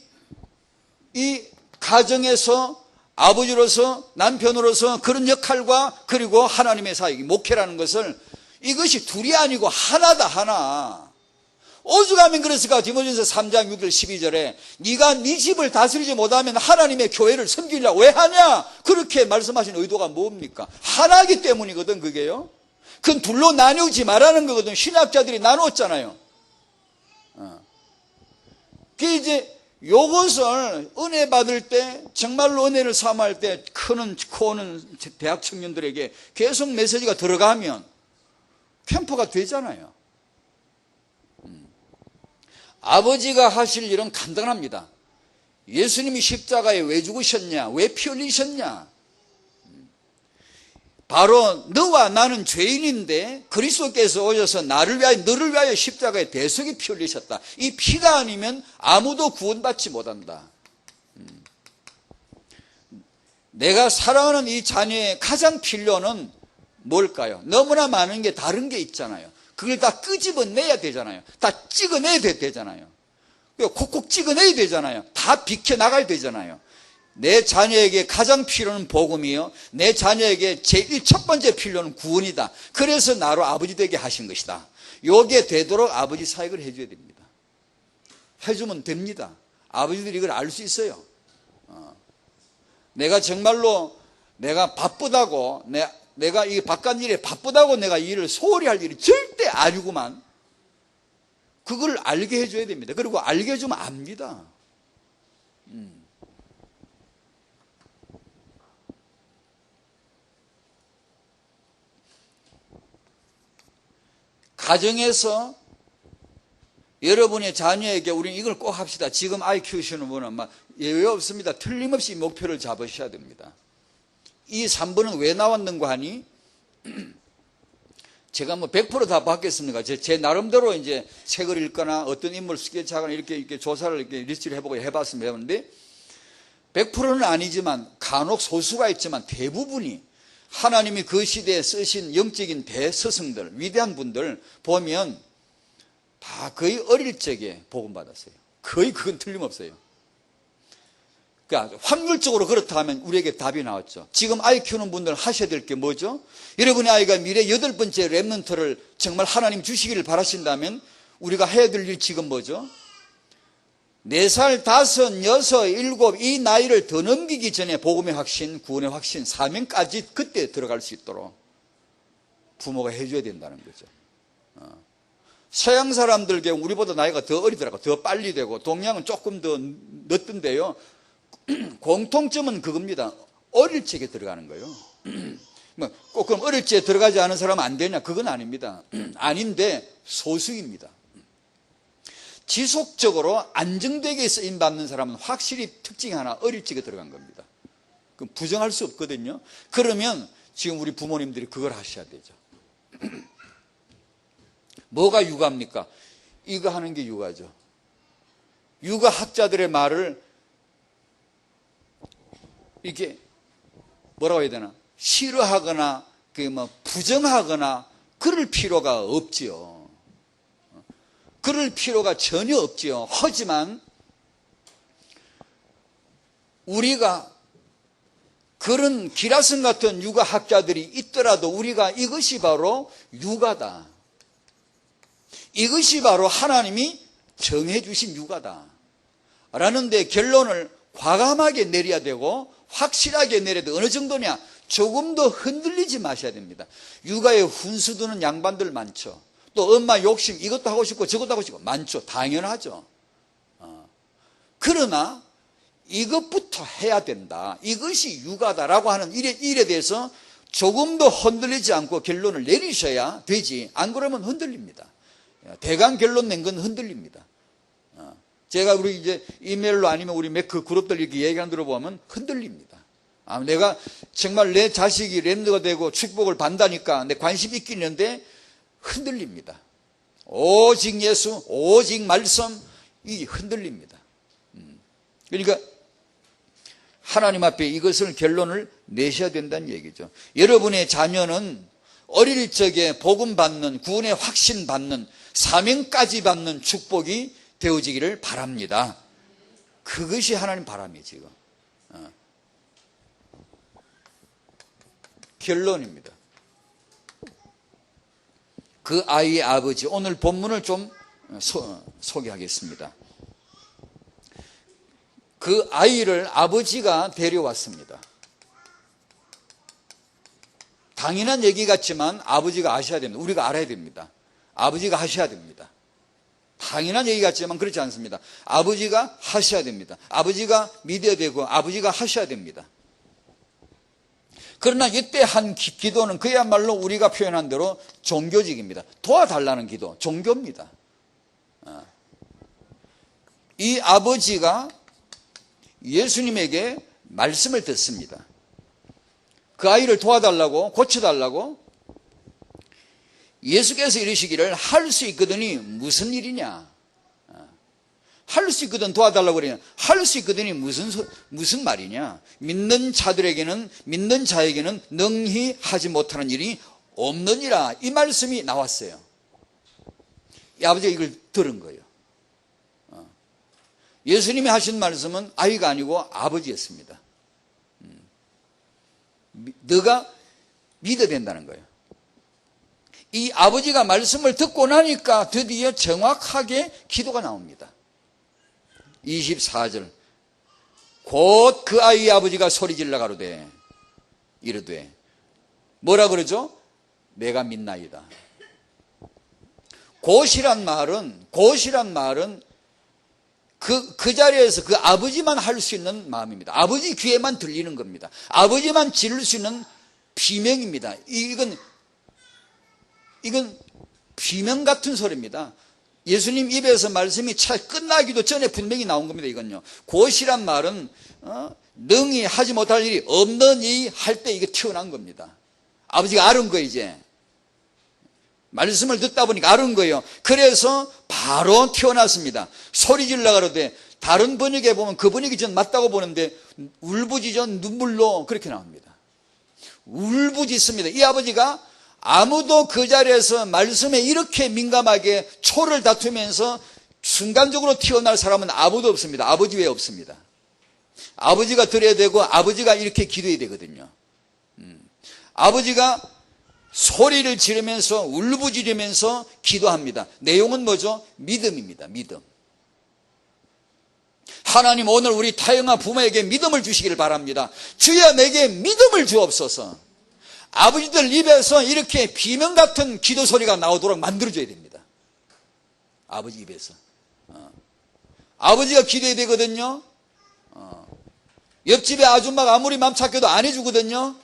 가정에서 아버지로서 남편으로서 그런 역할과, 그리고 하나님의 사역, 목회라는 것을, 이것이 둘이 아니고 하나다, 하나. 오죽하면 그랬을까? 디모데전서 3장 6절 12절에 네가 네 집을 다스리지 못하면 하나님의 교회를 섬기려고 왜 하냐? 그렇게 말씀하신 의도가 뭡니까? 하나이기 때문이거든. 그게요, 그건 둘로 나누지 말라는 거거든. 신학자들이 나누었잖아요. 그게 이제 요것을 은혜 받을 때, 정말로 은혜를 사모할 때 크는 코는 대학 청년들에게 계속 메시지가 들어가면 캠프가 되잖아요. 아버지가 하실 일은 간단합니다. 예수님이 십자가에 왜 죽으셨냐? 왜 피 흘리셨냐? 바로 너와 나는 죄인인데 그리스도께서 오셔서 나를 위하여, 너를 위하여 십자가에 대속이 피 흘리셨다. 이 피가 아니면 아무도 구원받지 못한다. 내가 사랑하는 이 자녀의 가장 필요는 뭘까요? 너무나 많은 게, 다른 게 있잖아요. 그걸 다 끄집어내야 되잖아요. 다 찍어내야 되잖아요. 콕콕 찍어내야 되잖아요. 다 비켜나가야 되잖아요. 내 자녀에게 가장 필요는 복음이요, 내 자녀에게 제일 첫 번째 필요는 구원이다. 그래서 나로 아버지 되게 하신 것이다. 요게 되도록 아버지 사역을 해줘야 됩니다. 해주면 됩니다. 아버지들이 이걸 알 수 있어요. 내가 정말로 내가 바쁘다고, 내가 이 바깥 일에 바쁘다고 내가 이 일을 소홀히 할 일이 절대 아니구만. 그걸 알게 해줘야 됩니다. 그리고 알게 해주면 압니다. 가정에서 여러분의 자녀에게 우리는 이걸 꼭 합시다. 지금 아이 키우시는 분은 막 예외 없습니다. 틀림없이 목표를 잡으셔야 됩니다. 이 3번은 왜 나왔는가 하니, 제가 뭐 100% 다 받겠습니까? 제 나름대로 이제 책을 읽거나 어떤 인물 스케치하거나 이렇게 조사를 이렇게 리스트를 해보고 해봤습니다. 해봤는데 100%는 아니지만 간혹 소수가 있지만 대부분이 하나님이 그 시대에 쓰신 영적인 대스승들, 위대한 분들 보면 다 거의 어릴 적에 복음 받았어요. 거의 그건 틀림없어요. 그러니까 확률적으로 그렇다 하면 우리에게 답이 나왔죠. 지금 아이 키우는 분들 하셔야 될 게 뭐죠? 여러분의 아이가 미래 8번째 렘넌트를 정말 하나님 주시기를 바라신다면 우리가 해야 될 일 지금 뭐죠? 4살, 5, 6, 7 이 나이를 더 넘기기 전에 복음의 확신, 구원의 확신, 사명까지 그때 들어갈 수 있도록 부모가 해줘야 된다는 거죠. 서양 사람들 경우 우리보다 나이가 더 어리더라고요. 더 빨리 되고 동양은 조금 더 늦던데요. 공통점은 그겁니다. 어릴 적에 들어가는 거예요. 꼭 그럼 어릴 적에 들어가지 않은 사람은 안 되냐? 그건 아닙니다. 아닌데 소수입니다. 지속적으로 안정되게 쓰임받는 사람은 확실히 특징이 하나 어릴 적에 들어간 겁니다. 그럼 부정할 수 없거든요. 그러면 지금 우리 부모님들이 그걸 하셔야 되죠. 뭐가 육아입니까? 이거 하는 게 육아죠. 육아학자들의 말을 이게 뭐라고 해야 되나? 싫어하거나 부정하거나 그럴 필요가 없지요. 그럴 필요가 전혀 없지요. 하지만 우리가 그런 기라성 같은 육아학자들이 있더라도 우리가 이것이 바로 육아다. 이것이 바로 하나님이 정해주신 육아다. 라는 데 결론을 과감하게 내려야 되고 확실하게 내려야 돼. 어느 정도냐? 조금 더 흔들리지 마셔야 됩니다. 육아에 훈수 두는 양반들 많죠. 또 엄마 욕심 이것도 하고 싶고 저것도 하고 싶고 많죠. 당연하죠. 그러나 이것부터 해야 된다. 이것이 육아다라고 하는 일에 대해서 조금 더 흔들리지 않고 결론을 내리셔야 되지. 안 그러면 흔들립니다. 대강 결론 낸 건 흔들립니다. 제가 우리 이제 이메일로 아니면 우리 그 그룹들 이렇게 얘기하는 대로 보면 흔들립니다. 내가 정말 내 자식이 렘너가 되고 축복을 받다니까 내 관심 있긴 있는데 흔들립니다. 오직 예수, 오직 말씀, 이 흔들립니다. 그러니까 하나님 앞에 이것을 결론을 내셔야 된다는 얘기죠. 여러분의 자녀는 어릴 적에 복음 받는, 구원의 확신 받는, 사명까지 받는 축복이 되어지기를 바랍니다. 그것이 하나님 바람이에요, 지금. 결론입니다. 그 아이의 아버지, 오늘 본문을 좀 소개하겠습니다. 그 아이를 아버지가 데려왔습니다. 당연한 얘기 같지만 아버지가 아셔야 됩니다. 우리가 알아야 됩니다. 아버지가 하셔야 됩니다. 당연한 얘기 같지만 그렇지 않습니다. 아버지가 하셔야 됩니다. 아버지가 믿어야 되고 아버지가 하셔야 됩니다. 그러나 이때 한 기도는 그야말로 우리가 표현한 대로 종교직입니다. 도와달라는 기도, 종교입니다. 이 아버지가 예수님에게 말씀을 듣습니다. 그 아이를 도와달라고, 고쳐달라고 예수께서 이르시기를 할 수 있거든이 무슨 일이냐? 할 수 있거든 도와달라고 그러냐? 할 수 있거든이 무슨 말이냐? 믿는 자에게는 능히 하지 못하는 일이 없느니라. 이 말씀이 나왔어요. 이 아버지가 이걸 들은 거예요. 예수님이 하신 말씀은 아이가 아니고 아버지였습니다. 너가 믿어야 된다는 거예요. 이 아버지가 말씀을 듣고 나니까 드디어 정확하게 기도가 나옵니다. 24절 곧 그 아이의 아버지가 소리질러 가로되 이르되 뭐라 그러죠? 내가 믿나이다. 곧이란 말은 그 자리에서 그 아버지만 할 수 있는 마음입니다. 아버지 귀에만 들리는 겁니다. 아버지만 지를 수 있는 비명입니다. 이건 비명 같은 소리입니다. 예수님 입에서 말씀이 끝나기도 전에 분명히 나온 겁니다. 이건요. 곧이란 말은 능히 하지 못할 일이 없느니 할 때 이게 튀어나온 겁니다. 아버지가 알은 거예요. 이제 말씀을 듣다 보니까 알은 거예요. 그래서 바로 튀어났습니다. 소리질러 가로되 다른 번역에 보면 그 번역이 전 맞다고 보는데 울부짖은 눈물로 그렇게 나옵니다. 울부짖습니다. 이 아버지가 아무도 그 자리에서 말씀에 이렇게 민감하게 초를 다투면서 순간적으로 튀어나올 사람은 아무도 없습니다. 아버지 외에 없습니다. 아버지가 드려야 되고 아버지가 이렇게 기도해야 되거든요. 아버지가 소리를 지르면서 울부짖으면서 기도합니다. 내용은 뭐죠? 믿음입니다. 믿음. 하나님, 오늘 우리 타영아 부모에게 믿음을 주시기를 바랍니다. 주여 내게 믿음을 주옵소서. 아버지들 입에서 이렇게 비명 같은 기도 소리가 나오도록 만들어줘야 됩니다. 아버지 입에서. 아버지가 기도해야 되거든요. 옆집에 아줌마가 아무리 맘 착해도 안 해주거든요.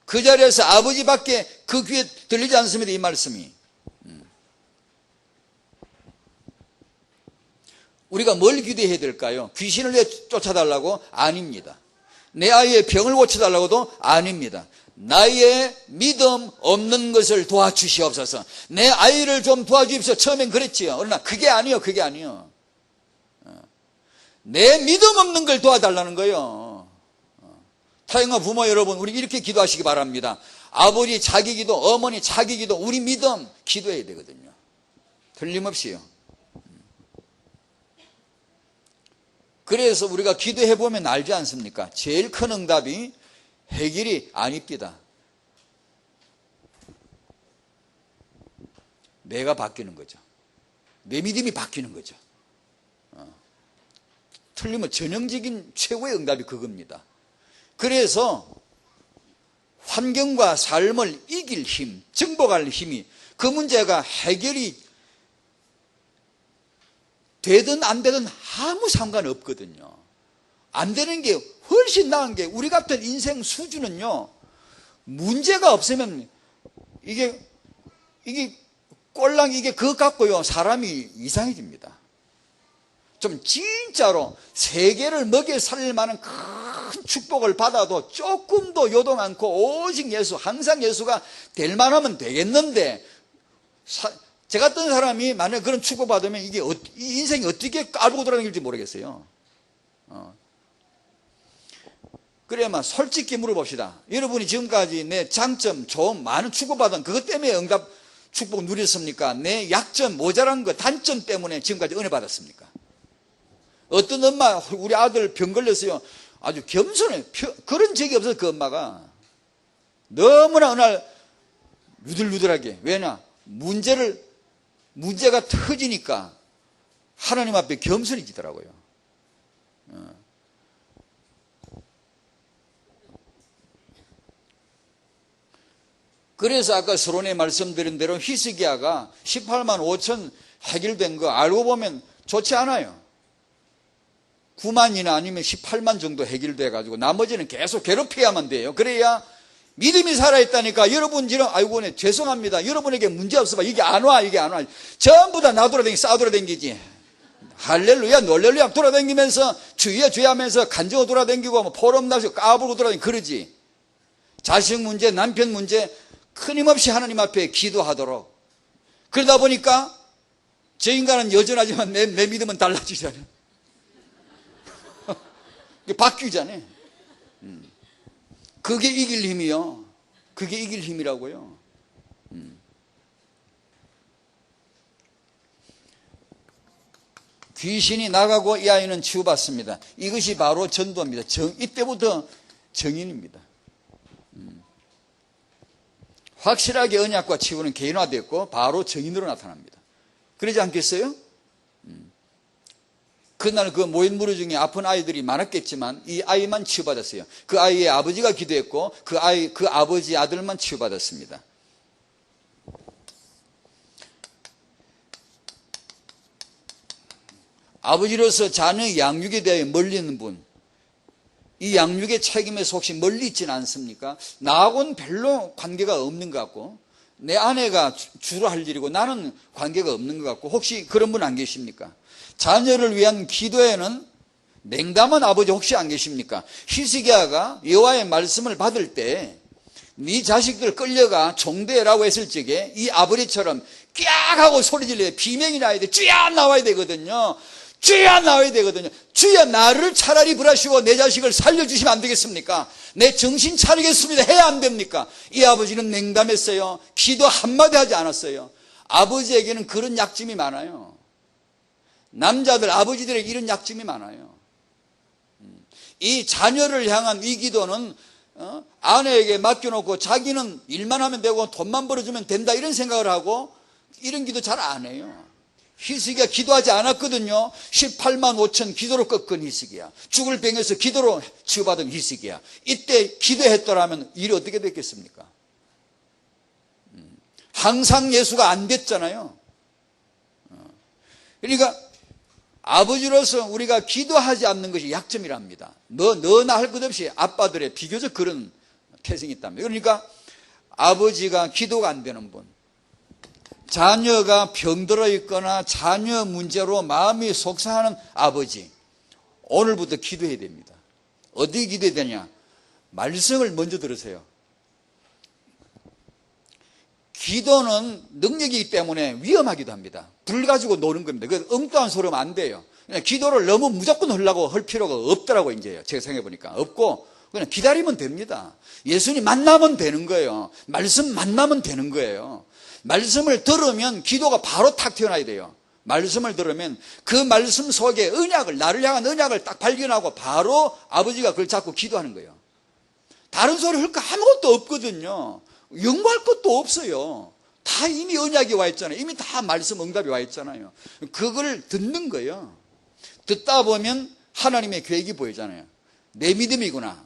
그 자리에서 아버지밖에 그 귀에 들리지 않습니다. 이 말씀이. 우리가 뭘 기도해야 될까요? 귀신을 쫓아달라고? 아닙니다. 내 아이의 병을 고쳐달라고도? 아닙니다. 나의 믿음 없는 것을 도와주시옵소서. 내 아이를 좀 도와주십시오. 처음엔 그랬지요. 그러나 그게 아니요. 그게 아니요. 내 믿음 없는 걸 도와달라는 거예요. 타영아 부모 여러분, 우리 이렇게 기도하시기 바랍니다. 아버지 자기 기도, 어머니 자기 기도, 우리 믿음 기도해야 되거든요. 틀림없이요. 그래서 우리가 기도해보면 알지 않습니까? 제일 큰 응답이 해결이 아닙니다. 내가 바뀌는 거죠. 내 믿음이 바뀌는 거죠. 틀리면 전형적인 최고의 응답이 그겁니다. 그래서 환경과 삶을 이길 힘, 정복할 힘이, 그 문제가 해결이 되든 안 되든 아무 상관없거든요. 안 되는 게 훨씬 나은 게, 우리 같은 인생 수준은요, 문제가 없으면 이게 꼴랑 이게 그것 갖고요 사람이 이상해집니다. 좀 진짜로 세계를 먹여 살릴 만한 큰 축복을 받아도 조금도 요동 않고 오직 예수, 항상 예수가 될 만하면 되겠는데, 저 같은 사람이 만약 그런 축복 받으면 이 인생이 어떻게 까르고 돌아다닐지 모르겠어요. 그래야만 솔직히 물어봅시다. 여러분이 지금까지 내 장점, 좋은, 많은 축복받은 그것 때문에 응답 축복 누렸습니까? 내 약점, 모자란 것, 단점 때문에 지금까지 은혜 받았습니까? 어떤 엄마, 우리 아들 병 걸렸어요. 아주 겸손해. 그런 적이 없어요. 그 엄마가 너무나 어느 날 누들누들하게. 왜냐? 문제가 터지니까 하나님 앞에 겸손해지더라고요. 그래서 아까 서론에 말씀드린 대로 히스기야가 18만 5천 해결된 거 알고 보면 좋지 않아요. 9만이나 아니면 18만 정도 해결돼 가지고 나머지는 계속 괴롭혀야만 돼요. 그래야 믿음이 살아있다니까. 여러분 지금 아이고 네 죄송합니다. 여러분에게 문제 없어 봐. 이게 안 와. 전부 다 싸돌아다니지. 할렐루야 놀렐루야 돌아다니면서 주여 주여 하면서 간증어 돌아다니고 뭐 포럼 나서 까불고 돌아다니고 그러지. 자식 문제, 남편 문제 끊임없이 하나님 앞에 기도하도록. 그러다 보니까 저 인간은 여전하지만 내 믿음은 달라지잖아요. 바뀌잖아요. 그게 이길 힘이요. 그게 이길 힘이라고요. 귀신이 나가고 이 아이는 치유받습니다. 이것이 바로 전도입니다. 이때부터 정인입니다. 확실하게 언약과 치유는 개인화됐고 바로 정인으로 나타납니다. 그러지 않겠어요? 그날 그 모인 무리 중에 아픈 아이들이 많았겠지만 이 아이만 치유받았어요. 그 아이의 아버지가 기도했고 그 아버지 아들만 치유받았습니다. 아버지로서 자녀의 양육에 대해 멀리 있는 분, 이 양육의 책임에서 혹시 멀리 있지는 않습니까? 나하고는 별로 관계가 없는 것 같고 내 아내가 주로 할 일이고 나는 관계가 없는 것 같고 혹시 그런 분 안 계십니까? 자녀를 위한 기도에는 냉담한 아버지 혹시 안 계십니까? 히스기야가 여호와의 말씀을 받을 때 네 자식들 끌려가 종대라고 했을 적에 이 아버지처럼 깍 하고 소리 질러야 비명이 나야 돼. 주야 나와야 되거든요. 주야 나와야 되거든요. 주야 나를 차라리 불하시고 내 자식을 살려주시면 안 되겠습니까? 내 정신 차리겠습니다 해야 안 됩니까? 이 아버지는 냉담했어요. 기도 한마디 하지 않았어요. 아버지에게는 그런 약점이 많아요. 남자들 아버지들에게 이런 약점이 많아요. 이 자녀를 향한 이 기도는 아내에게 맡겨놓고 자기는 일만 하면 되고 돈만 벌어주면 된다 이런 생각을 하고 이런 기도 잘 안 해요. 히스기야 기도하지 않았거든요. 18만 5천 기도로 꺾은 히스기야. 죽을 병에서 기도로 치유받은 히스기야. 이때 기도했더라면 일이 어떻게 됐겠습니까? 항상 예수가 안 됐잖아요. 그러니까 아버지로서 우리가 기도하지 않는 것이 약점이랍니다. 너나 할 것 없이 아빠들의 비교적 그런 태생이 있답니다. 그러니까 아버지가 기도가 안 되는 분, 자녀가 병들어 있거나 자녀 문제로 마음이 속상하는 아버지, 오늘부터 기도해야 됩니다. 어디에 기도해야 되냐? 말씀을 먼저 들으세요. 기도는 능력이기 때문에 위험하기도 합니다. 불 가지고 노는 겁니다. 그 엉뚱한 소리 하면 안 돼요. 그냥 기도를 너무 무조건 하려고 할 필요가 없더라고, 이제. 제가 생각해 보니까. 없고, 그냥 기다리면 됩니다. 예수님 만나면 되는 거예요. 말씀 만나면 되는 거예요. 말씀을 들으면 기도가 바로 탁 튀어나야 돼요. 말씀을 들으면 그 말씀 속에 언약을, 나를 향한 언약을 딱 발견하고 바로 아버지가 그걸 잡고 기도하는 거예요. 다른 소리 할 거 아무것도 없거든요. 연구할 것도 없어요. 다 이미 언약이 와 있잖아요. 이미 다 말씀 응답이 와 있잖아요. 그걸 듣는 거예요. 듣다 보면 하나님의 계획이 보이잖아요. 내 믿음이구나.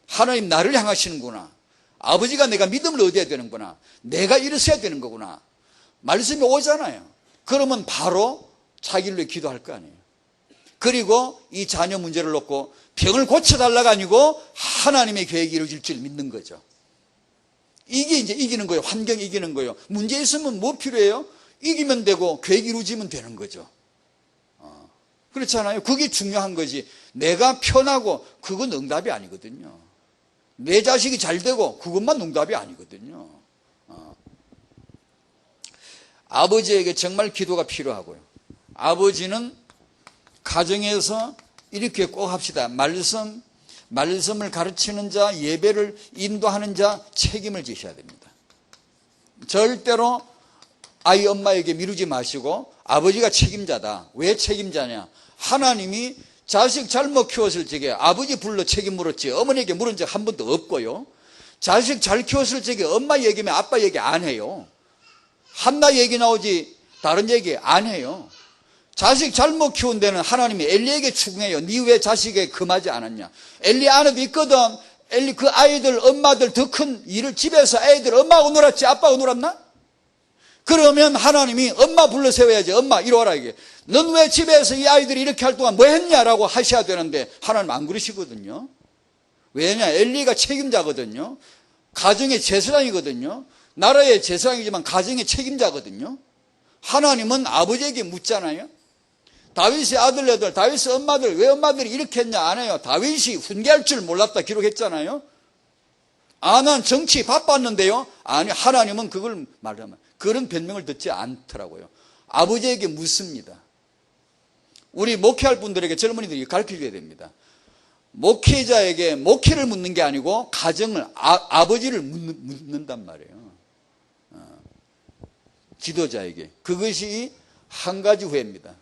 하나님 나를 향하시는구나. 아버지가 내가 믿음을 얻어야 되는구나. 내가 일어서야 되는 거구나. 말씀이 오잖아요. 그러면 바로 자기를 위해 기도할 거 아니에요. 그리고 이 자녀 문제를 놓고 병을 고쳐달라가 아니고 하나님의 계획이 이루어질 줄 믿는 거죠. 이게 이제 이기는 거예요. 환경이 이기는 거예요. 문제 있으면 뭐 필요해요? 이기면 되고 계획이 이루어지면 되는 거죠. 그렇잖아요. 그게 중요한 거지. 내가 편하고 그건 응답이 아니거든요. 내 자식이 잘 되고 그것만 응답이 아니거든요. 아버지에게 정말 기도가 필요하고요. 아버지는 가정에서 이렇게 꼭 합시다. 말씀을 가르치는 자, 예배를 인도하는 자 책임을 지셔야 됩니다. 절대로 아이 엄마에게 미루지 마시고 아버지가 책임자다. 왜 책임자냐? 하나님이 자식 잘못 키웠을 적에 아버지 불러 책임 물었지 어머니에게 물은 적 한 번도 없고요. 자식 잘 키웠을 적에 엄마 얘기면 아빠 얘기 안 해요. 한나 얘기 나오지 다른 얘기 안 해요. 자식 잘못 키운 데는 하나님이 엘리에게 추궁해요. 네 왜 자식에 금하지 않았냐. 엘리 아내도 있거든. 엘리 그 아이들 엄마들 더 큰 일을 집에서 애들 엄마가 놀았지 아빠가 놀았나? 그러면 하나님이 엄마 불러 세워야지. 엄마 이리 와라 이게. 넌 왜 집에서 이 아이들이 이렇게 할 동안 뭐 했냐라고 하셔야 되는데 하나님 안 그러시거든요. 왜냐? 엘리가 책임자거든요. 가정의 제사장이거든요. 나라의 제사장이지만 가정의 책임자거든요. 하나님은 아버지에게 묻잖아요. 다윗의 아들네들, 다윗의 엄마들, 왜 엄마들이 이렇게 했냐 안 해요. 다윗이 훈계할 줄 몰랐다 기록했잖아요. 난 정치 바빴는데요. 아니, 하나님은 그걸 말하면 그런 변명을 듣지 않더라고요. 아버지에게 묻습니다. 우리 목회할 분들에게 젊은이들이 가르쳐줘야 됩니다. 목회자에게 목회를 묻는 게 아니고 가정을 아버지를 묻는단 말이에요. 지도자에게. 그것이 한 가지 후회입니다.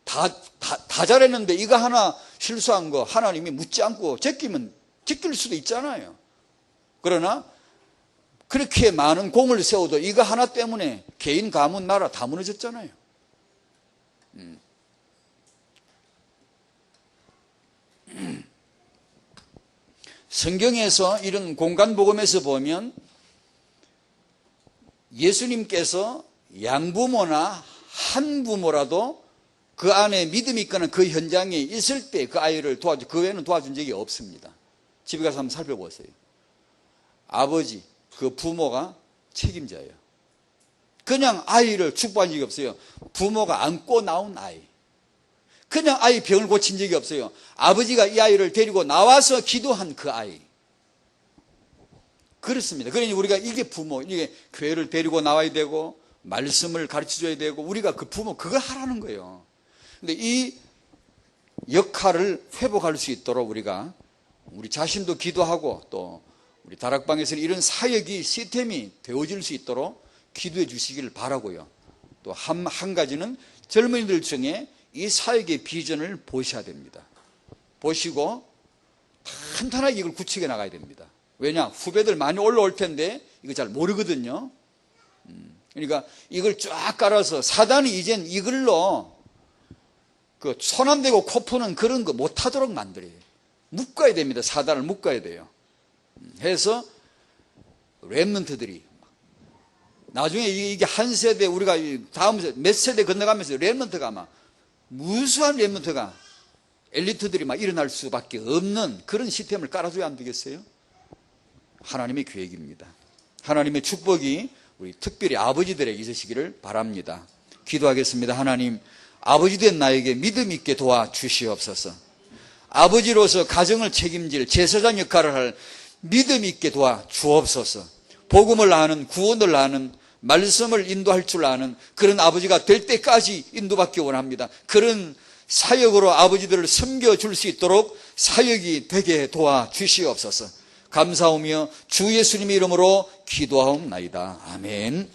다 잘했는데 이거 하나 실수한 거 하나님이 묻지 않고 제낄 수도 있잖아요. 그러나 그렇게 많은 공을 세워도 이거 하나 때문에 개인 가문 나라 다 무너졌잖아요. 성경에서 이런 공간복음에서 보면 예수님께서 양부모나 한부모라도 그 안에 믿음이 있거나 그 현장에 있을 때 그 아이를 그 외에는 도와준 적이 없습니다. 집에 가서 한번 살펴보세요. 아버지, 그 부모가 책임자예요. 그냥 아이를 축복한 적이 없어요. 부모가 안고 나온 아이. 그냥 아이 병을 고친 적이 없어요. 아버지가 이 아이를 데리고 나와서 기도한 그 아이. 그렇습니다. 그러니 우리가 이게 부모, 이게 교회를 데리고 나와야 되고 말씀을 가르쳐줘야 되고 우리가 그 부모 그걸 하라는 거예요. 근데 이 역할을 회복할 수 있도록 우리가 우리 자신도 기도하고 또 우리 다락방에서는 이런 사역이 시스템이 되어질 수 있도록 기도해 주시기를 바라고요. 또 한 가지는 젊은이들 중에 이 사역의 비전을 보셔야 됩니다. 보시고 탄탄하게 이걸 구축해 나가야 됩니다. 왜냐? 후배들 많이 올라올 텐데 이거 잘 모르거든요. 그러니까 이걸 쫙 깔아서 사단이 이젠 이걸로 그 손 안 대고 코 푸는 그런 거 못하도록 만들어요. 묶어야 됩니다. 사단을 묶어야 돼요. 해서 렘넌트들이 나중에 이게 한 세대 우리가 다음 몇 세대 건너가면서 렘넌트가 막 무수한 렘넌트가 엘리트들이 막 일어날 수밖에 없는 그런 시스템을 깔아줘야 안 되겠어요? 하나님의 계획입니다. 하나님의 축복이 우리 특별히 아버지들에게 있으시기를 바랍니다. 기도하겠습니다. 하나님, 아버지 된 나에게 믿음 있게 도와주시옵소서. 아버지로서 가정을 책임질 제사장 역할을 할 믿음 있게 도와주옵소서. 복음을 아는, 구원을 아는, 말씀을 인도할 줄 아는 그런 아버지가 될 때까지 인도받기 원합니다. 그런 사역으로 아버지들을 섬겨줄 수 있도록 사역이 되게 도와주시옵소서. 감사하며 주 예수님의 이름으로 기도하옵나이다. 아멘.